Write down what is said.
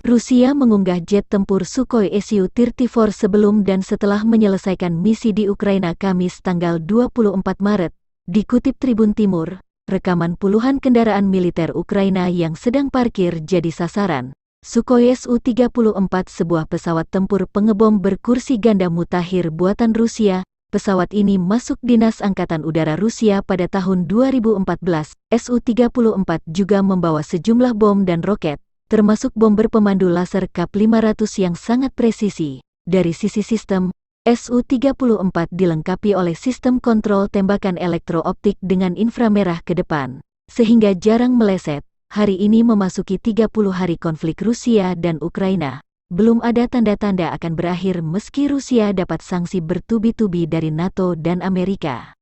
Rusia mengunggah jet tempur Sukhoi Su-34 sebelum dan setelah menyelesaikan misi di Ukraina Kamis tanggal 24 Maret. Dikutip Tribun Timur, rekaman puluhan kendaraan militer Ukraina yang sedang parkir jadi sasaran. Sukhoi Su-34 sebuah pesawat tempur pengebom berkursi ganda mutakhir buatan Rusia. Pesawat ini masuk Dinas Angkatan Udara Rusia pada tahun 2014. Su-34 juga membawa sejumlah bom dan roket, termasuk bom berpemandu laser Kap-500 yang sangat presisi. Dari sisi sistem, Su-34 dilengkapi oleh sistem kontrol tembakan elektrooptik dengan inframerah ke depan, sehingga jarang meleset. Hari ini memasuki 30 hari konflik Rusia dan Ukraina. Belum ada tanda-tanda akan berakhir meski Rusia dapat sanksi bertubi-tubi dari NATO dan Amerika.